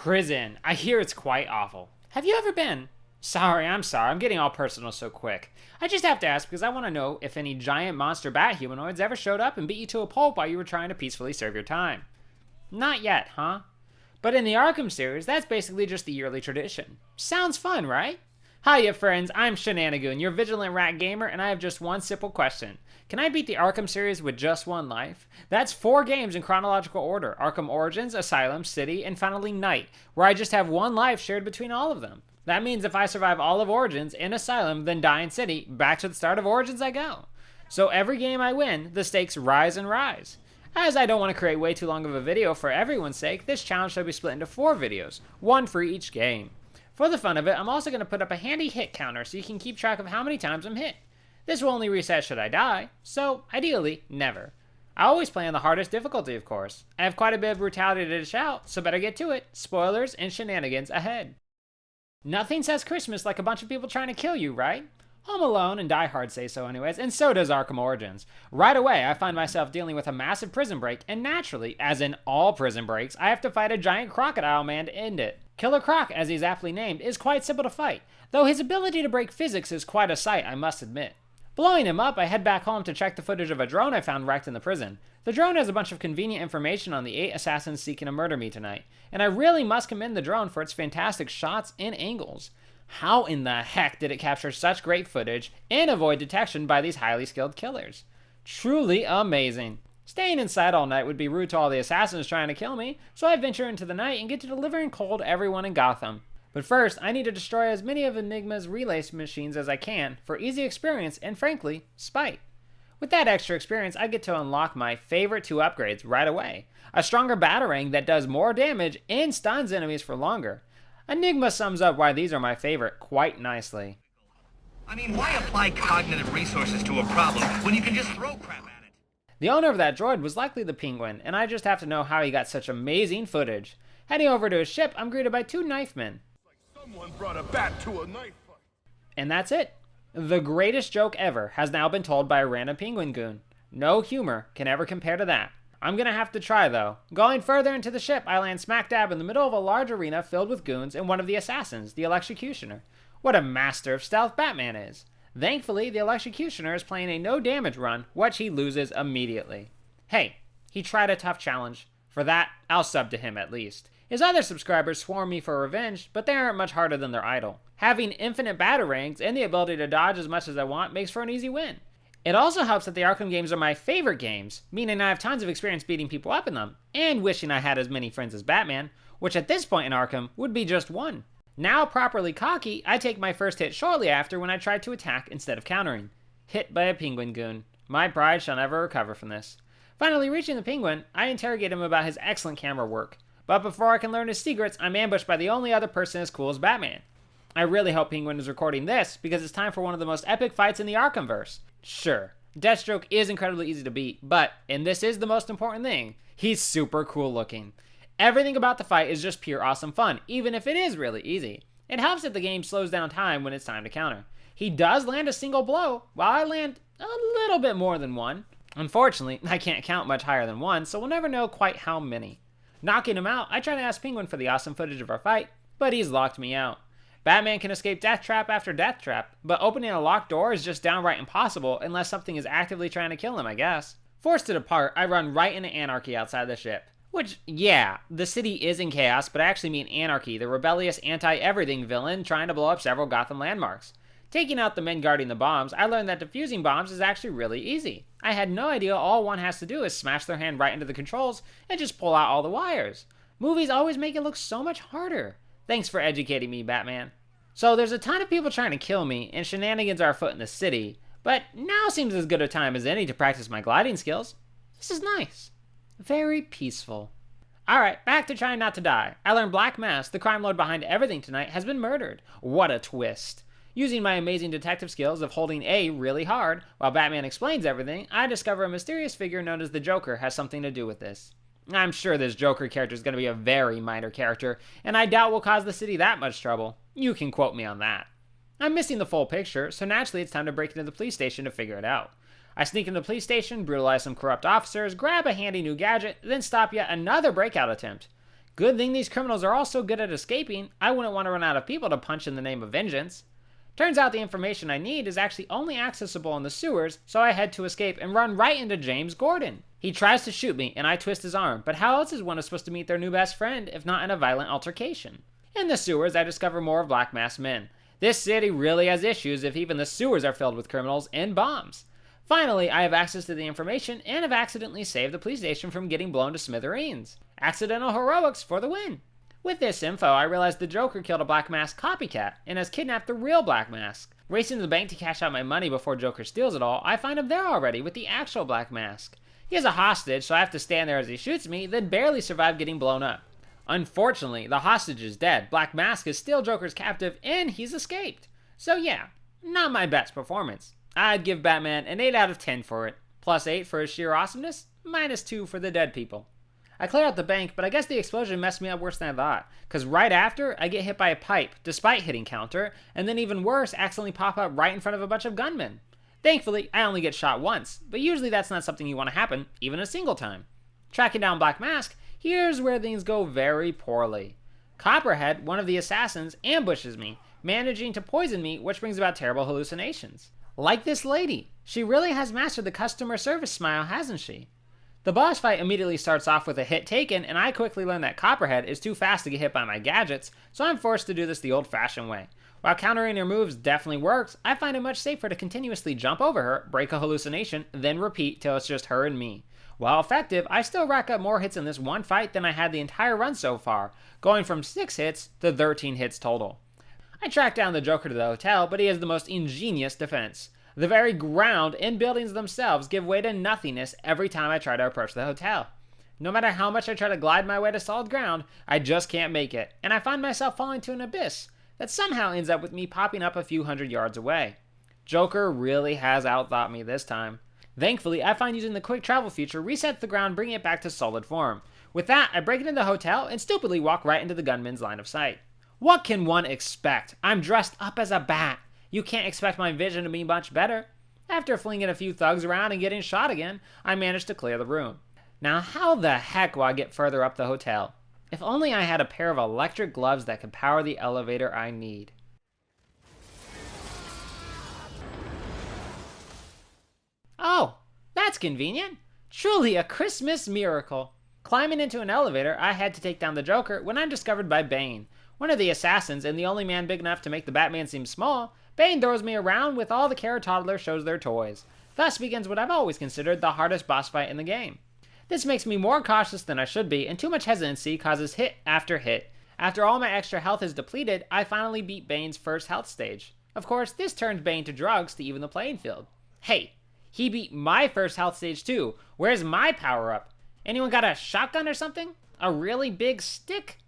Prison. I hear it's quite awful. Have you ever been? I'm sorry. I'm getting all personal so quick. I just have to ask because I want to know if any giant monster bat humanoids ever showed up and beat you to a pulp while you were trying to peacefully serve your time. Not yet, huh? But in the Arkham series, that's basically just the yearly tradition. Sounds fun, right? Hiya friends, I'm Shenanigoon, your vigilant rat gamer, and I have just one simple question. Can I beat the Arkham series with just one life? That's 4 games in chronological order: Arkham Origins, Asylum, City, and finally Night, where I just have one life shared between all of them. That means if I survive all of Origins and Asylum, then die in City, back to the start of Origins I go. So every game I win, the stakes rise and rise. As I don't want to create way too long of a video for everyone's sake, this challenge shall be split into 4 videos, one for each game. For the fun of it, I'm also going to put up a handy hit counter so you can keep track of how many times I'm hit. This will only reset should I die, so ideally, never. I always play on the hardest difficulty, of course. I have quite a bit of brutality to dish out, so better get to it. Spoilers and shenanigans ahead. Nothing says Christmas like a bunch of people trying to kill you, right? Home Alone and Die Hard say so anyways, and so does Arkham Origins. Right away, I find myself dealing with a massive prison break, and naturally, as in all prison breaks, I have to fight a giant crocodile man to end it. Killer Croc, as he's aptly named, is quite simple to fight, though his ability to break physics is quite a sight, I must admit. Blowing him up, I head back home to check the footage of a drone I found wrecked in the prison. The drone has a bunch of convenient information on the 8 assassins seeking to murder me tonight, and I really must commend the drone for its fantastic shots and angles. How in the heck did it capture such great footage and avoid detection by these highly skilled killers? Truly amazing. Staying inside all night would be rude to all the assassins trying to kill me, so I venture into the night and get to delivering coal to everyone in Gotham. But first, I need to destroy as many of Enigma's relay machines as I can for easy experience and, frankly, spite. With that extra experience, I get to unlock my favorite 2 upgrades right away. A stronger batarang that does more damage and stuns enemies for longer. Enigma sums up why these are my favorite quite nicely. I mean, why apply cognitive resources to a problem when you can just throw crap at it? The owner of that droid was likely the Penguin, and I just have to know how he got such amazing footage. Heading over to his ship, I'm greeted by 2 knife men. Someone brought a bat to a knife fight. And that's it. The greatest joke ever has now been told by a random penguin goon. No humor can ever compare to that. I'm gonna have to try though. Going further into the ship, I land smack dab in the middle of a large arena filled with goons and one of the assassins, the Electrocutioner. What a master of stealth Batman is. Thankfully, the Electrocutioner is playing a no damage run, which he loses immediately. Hey, he tried a tough challenge. For that, I'll sub to him at least. His other subscribers swarm me for revenge, but they aren't much harder than their idol. Having infinite batarangs and the ability to dodge as much as I want makes for an easy win. It also helps that the Arkham games are my favorite games, meaning I have tons of experience beating people up in them, and wishing I had as many friends as Batman, which at this point in Arkham would be just 1. Now properly cocky, I take my first hit shortly after when I try to attack instead of countering. Hit by a penguin goon. My pride shall never recover from this. Finally reaching the penguin, I interrogate him about his excellent camera work. But before I can learn his secrets, I'm ambushed by the only other person as cool as Batman. I really hope Penguin is recording this, because it's time for one of the most epic fights in the Arkhamverse. Sure, Deathstroke is incredibly easy to beat, but, and this is the most important thing, he's super cool looking. Everything about the fight is just pure awesome fun, even if it is really easy. It helps that the game slows down time when it's time to counter. He does land a single blow, while I land a little bit more than 1. Unfortunately, I can't count much higher than 1, so we'll never know quite how many. Knocking him out, I try to ask Penguin for the awesome footage of our fight, but he's locked me out. Batman can escape death trap after death trap, but opening a locked door is just downright impossible unless something is actively trying to kill him, I guess. Forced to depart, I run right into Anarchy outside the ship. Which, yeah, the city is in chaos, but I actually mean Anarchy, the rebellious anti-everything villain trying to blow up several Gotham landmarks. Taking out the men guarding the bombs, I learned that defusing bombs is actually really easy. I had no idea all one has to do is smash their hand right into the controls and just pull out all the wires. Movies always make it look so much harder. Thanks for educating me, Batman. So there's a ton of people trying to kill me, and shenanigans are afoot in the city, but now seems as good a time as any to practice my gliding skills. This is nice. Very peaceful. Alright, back to trying not to die. I learned Black Mass, the crime lord behind everything tonight, has been murdered. What a twist. Using my amazing detective skills of holding A really hard, while Batman explains everything, I discover a mysterious figure known as the Joker has something to do with this. I'm sure this Joker character is going to be a very minor character, and I doubt will cause the city that much trouble. You can quote me on that. I'm missing the full picture, so naturally it's time to break into the police station to figure it out. I sneak into the police station, brutalize some corrupt officers, grab a handy new gadget, then stop yet another breakout attempt. Good thing these criminals are all so good at escaping, I wouldn't want to run out of people to punch in the name of vengeance. Turns out the information I need is actually only accessible in the sewers, so I head to escape and run right into James Gordon. He tries to shoot me and I twist his arm, but how else is one supposed to meet their new best friend if not in a violent altercation? In the sewers, I discover more of Black Masked men. This city really has issues if even the sewers are filled with criminals and bombs. Finally, I have access to the information and have accidentally saved the police station from getting blown to smithereens. Accidental heroics for the win. With this info, I realize the Joker killed a Black Mask copycat and has kidnapped the real Black Mask. Racing to the bank to cash out my money before Joker steals it all, I find him there already with the actual Black Mask. He has a hostage, so I have to stand there as he shoots me, then barely survive getting blown up. Unfortunately, the hostage is dead, Black Mask is still Joker's captive, and he's escaped. So yeah, not my best performance. I'd give Batman an 8 out of 10 for it. Plus 8 for his sheer awesomeness, minus 2 for the dead people. I clear out the bank, but I guess the explosion messed me up worse than I thought, because right after, I get hit by a pipe, despite hitting counter, and then even worse, accidentally pop up right in front of a bunch of gunmen. Thankfully, I only get shot once, but usually that's not something you want to happen, even a single time. Tracking down Black Mask, here's where things go very poorly. Copperhead, one of the assassins, ambushes me, managing to poison me, which brings about terrible hallucinations. Like this lady, she really has mastered the customer service smile, hasn't she? The boss fight immediately starts off with a hit taken, and I quickly learn that Copperhead is too fast to get hit by my gadgets, so I'm forced to do this the old-fashioned way. While countering her moves definitely works, I find it much safer to continuously jump over her, break a hallucination, then repeat till it's just her and me. While effective, I still rack up more hits in this one fight than I had the entire run so far, going from 6 hits to 13 hits total. I track down the Joker to the hotel, but he has the most ingenious defense. The very ground and buildings themselves give way to nothingness every time I try to approach the hotel. No matter how much I try to glide my way to solid ground, I just can't make it, and I find myself falling to an abyss that somehow ends up with me popping up a few hundred yards away. Joker really has outthought me this time. Thankfully, I find using the quick travel feature resets the ground, bringing it back to solid form. With that, I break into the hotel and stupidly walk right into the gunman's line of sight. What can one expect? I'm dressed up as a bat. You can't expect my vision to be much better. After flinging a few thugs around and getting shot again, I managed to clear the room. Now how the heck will I get further up the hotel? If only I had a pair of electric gloves that could power the elevator I need. Oh, that's convenient. Truly a Christmas miracle. Climbing into an elevator, I had to take down the Joker when I'm discovered by Bane. One of the assassins and the only man big enough to make the Batman seem small, Bane throws me around with all the carrot toddlers shows their toys. Thus begins what I've always considered the hardest boss fight in the game. This makes me more cautious than I should be, and too much hesitancy causes hit after hit. After all my extra health is depleted, I finally beat Bane's first health stage. Of course, this turns Bane to drugs to even the playing field. Hey, he beat my first health stage too. Where's my power-up? Anyone got a shotgun or something? A really big stick?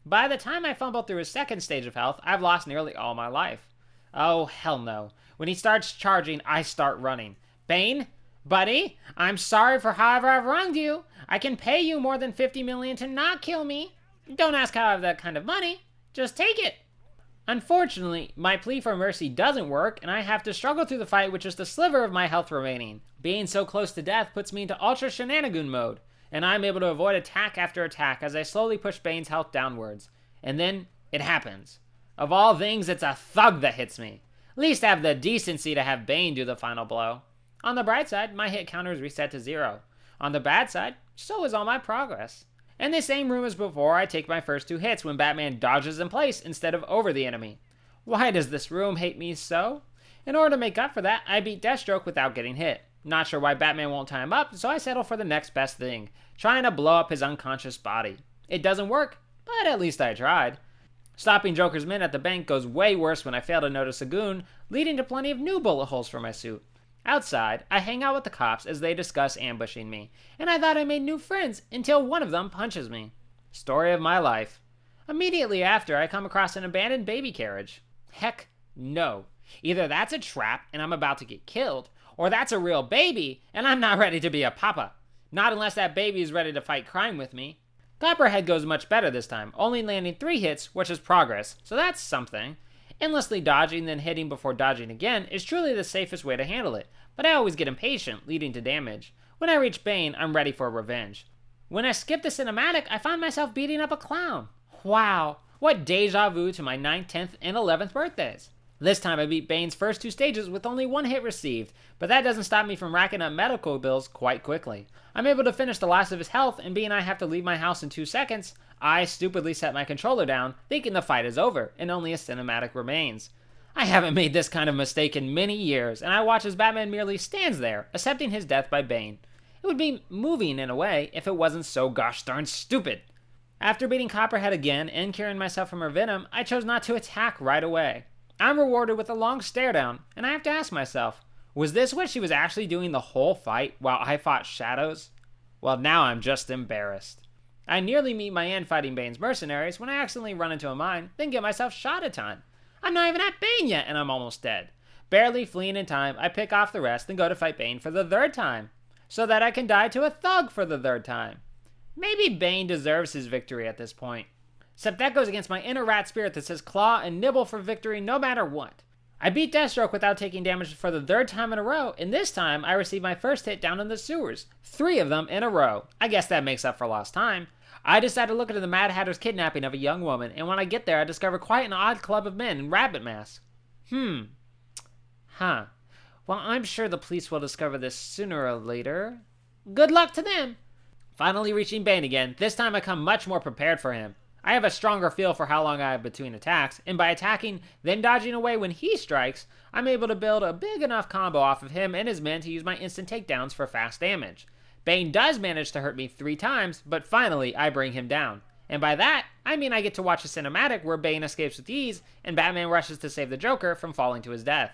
By the time I fumble through his second stage of health, I've lost nearly all my life. Oh, hell no. When he starts charging, I start running. Bane? Buddy, I'm sorry for however I've wronged you. I can pay you more than $50 million to not kill me. Don't ask how I have that kind of money. Just take it. Unfortunately, my plea for mercy doesn't work, and I have to struggle through the fight with just a sliver of my health remaining. Being so close to death puts me into ultra shenanigan mode, and I'm able to avoid attack after attack as I slowly push Bane's health downwards. And then, it happens. Of all things, it's a thug that hits me. At least have the decency to have Bane do the final blow. On the bright side, my hit counter is reset to 0. On the bad side, so is all my progress. In the same room as before, I take my first 2 hits when Batman dodges in place instead of over the enemy. Why does this room hate me so? In order to make up for that, I beat Deathstroke without getting hit. Not sure why Batman won't tie him up, so I settle for the next best thing, trying to blow up his unconscious body. It doesn't work, but at least I tried. Stopping Joker's men at the bank goes way worse when I fail to notice a goon, leading to plenty of new bullet holes for my suit. Outside, I hang out with the cops as they discuss ambushing me, and I thought I made new friends until one of them punches me. Story of my life. Immediately after, I come across an abandoned baby carriage. Heck no. Either that's a trap and I'm about to get killed, or that's a real baby and I'm not ready to be a papa. Not unless that baby is ready to fight crime with me. Copperhead goes much better this time, only landing 3 hits, which is progress, so that's something. Endlessly dodging then hitting before dodging again is truly the safest way to handle it, but I always get impatient, leading to damage. When I reach Bane, I'm ready for revenge. When I skip the cinematic, I find myself beating up a clown. Wow, what deja vu to my 9th, 10th, and 11th birthdays. This time I beat Bane's first 2 stages with only 1 hit received, but that doesn't stop me from racking up medical bills quite quickly. I'm able to finish the last of his health, and being I have to leave my house in 2 seconds, I stupidly set my controller down, thinking the fight is over, and only a cinematic remains. I haven't made this kind of mistake in many years, and I watch as Batman merely stands there, accepting his death by Bane. It would be moving in a way if it wasn't so gosh darn stupid. After beating Copperhead again and curing myself from her venom, I chose not to attack right away. I'm rewarded with a long stare down, and I have to ask myself, was this what she was actually doing the whole fight while I fought shadows? Well, now I'm just embarrassed. I nearly meet my end fighting Bane's mercenaries when I accidentally run into a mine, then get myself shot a ton. I'm not even at Bane yet, and I'm almost dead. Barely fleeing in time, I pick off the rest and go to fight Bane for the 3rd time, so that I can die to a thug for the 3rd time. Maybe Bane deserves his victory at this point. Except that goes against my inner rat spirit that says claw and nibble for victory no matter what. I beat Deathstroke without taking damage for the 3rd time in a row, and this time I received my first hit down in the sewers. 3 of them in a row. I guess that makes up for lost time. I decide to look into the Mad Hatter's kidnapping of a young woman, and when I get there I discover quite an odd club of men in rabbit masks. Well, I'm sure the police will discover this sooner or later. Good luck to them! Finally reaching Bane again, this time I come much more prepared for him. I have a stronger feel for how long I have between attacks, and by attacking, then dodging away when he strikes, I'm able to build a big enough combo off of him and his men to use my instant takedowns for fast damage. Bane does manage to hurt me 3 times, but finally I bring him down. And by that, I mean I get to watch a cinematic where Bane escapes with ease, and Batman rushes to save the Joker from falling to his death.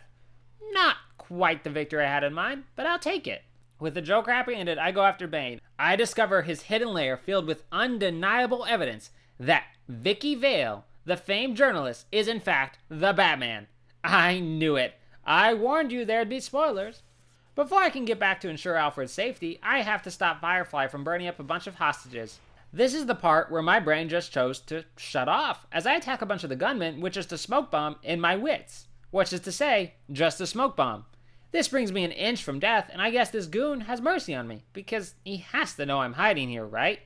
Not quite the victory I had in mind, but I'll take it. With the Joker apprehended, I go after Bane. I discover his hidden lair filled with undeniable evidence that Vicky Vale, the famed journalist, is in fact the Batman. I knew it. I warned you there'd be spoilers. Before I can get back to ensure Alfred's safety, I have to stop Firefly from burning up a bunch of hostages. This is the part where my brain just chose to shut off, as I attack a bunch of the gunmen with just a smoke bomb in my wits. Which is to say, just a smoke bomb. This brings me an inch from death, and I guess this goon has mercy on me, because he has to know I'm hiding here, right?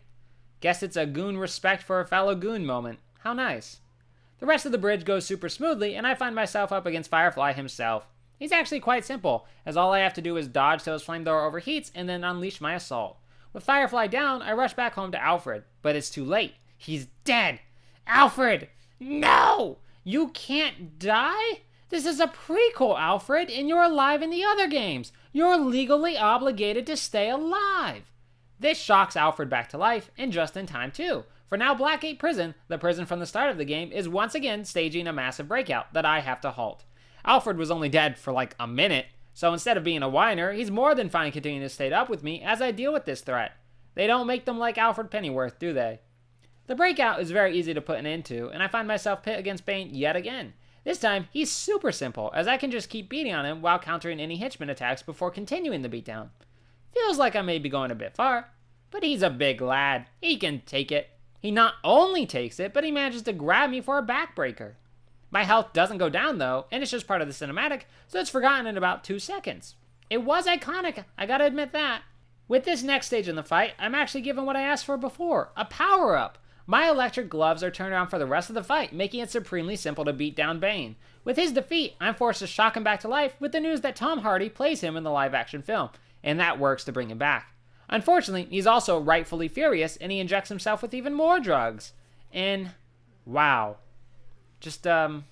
Guess it's a goon respect for a fellow goon moment. How nice. The rest of the bridge goes super smoothly, and I find myself up against Firefly himself. He's actually quite simple, as all I have to do is dodge till his flamethrower overheats and then unleash my assault. With Firefly down, I rush back home to Alfred, but it's too late. He's dead. Alfred! No! You can't die? This is a prequel, Alfred, and you're alive in the other games. You're legally obligated to stay alive. This shocks Alfred back to life, and just in time too. For now Blackgate Prison, the prison from the start of the game, is once again staging a massive breakout that I have to halt. Alfred was only dead for like a minute, so instead of being a whiner, he's more than fine continuing to stay up with me as I deal with this threat. They don't make them like Alfred Pennyworth, do they? The breakout is very easy to put an end to, and I find myself pit against Bane yet again. This time, he's super simple, as I can just keep beating on him while countering any henchman attacks before continuing the beatdown. Feels like I may be going a bit far, but he's a big lad. He can take it. He not only takes it, but he manages to grab me for a backbreaker. My health doesn't go down though, and it's just part of the cinematic, so it's forgotten in about 2 seconds. It was iconic, I gotta admit that. With this next stage in the fight, I'm actually given what I asked for before, a power-up. My electric gloves are turned on for the rest of the fight, making it supremely simple to beat down Bane. With his defeat, I'm forced to shock him back to life with the news that Tom Hardy plays him in the live-action film, and that works to bring him back. Unfortunately, he's also rightfully furious, and he injects himself with even more drugs. And, wow. Just, don't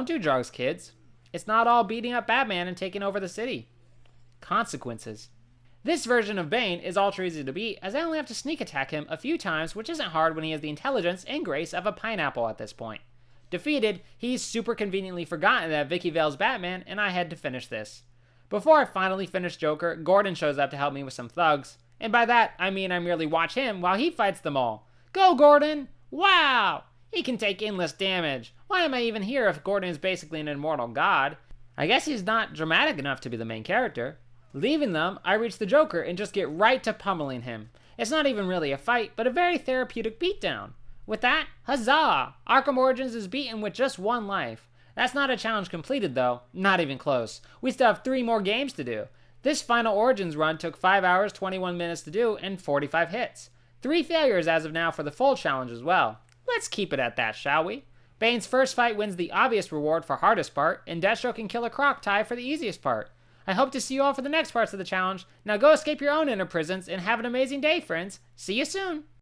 do drugs, kids. It's not all beating up Batman and taking over the city. Consequences. This version of Bane is ultra easy to beat, as I only have to sneak attack him a few times, which isn't hard when he has the intelligence and grace of a pineapple at this point. Defeated, he's super conveniently forgotten that Vicky Vale's Batman, and I had to finish this. Before I finally finish Joker, Gordon shows up to help me with some thugs, and by that, I mean I merely watch him while he fights them all. Go, Gordon! Wow! He can take endless damage. Why am I even here if Gordon is basically an immortal god? I guess he's not dramatic enough to be the main character. Leaving them, I reach the Joker and just get right to pummeling him. It's not even really a fight, but a very therapeutic beatdown. With that, huzzah! Arkham Origins is beaten with just 1 life. That's not a challenge completed though, not even close. We still have 3 more games to do. This final Origins run took 5 hours, 21 minutes to do, and 45 hits. 3 failures as of now for the full challenge as well. Let's keep it at that, shall we? Bane's first fight wins the obvious reward for hardest part, and Deathstroke and Killer Croc tie for the easiest part. I hope to see you all for the next parts of the challenge. Now go escape your own inner prisons and have an amazing day, friends. See you soon!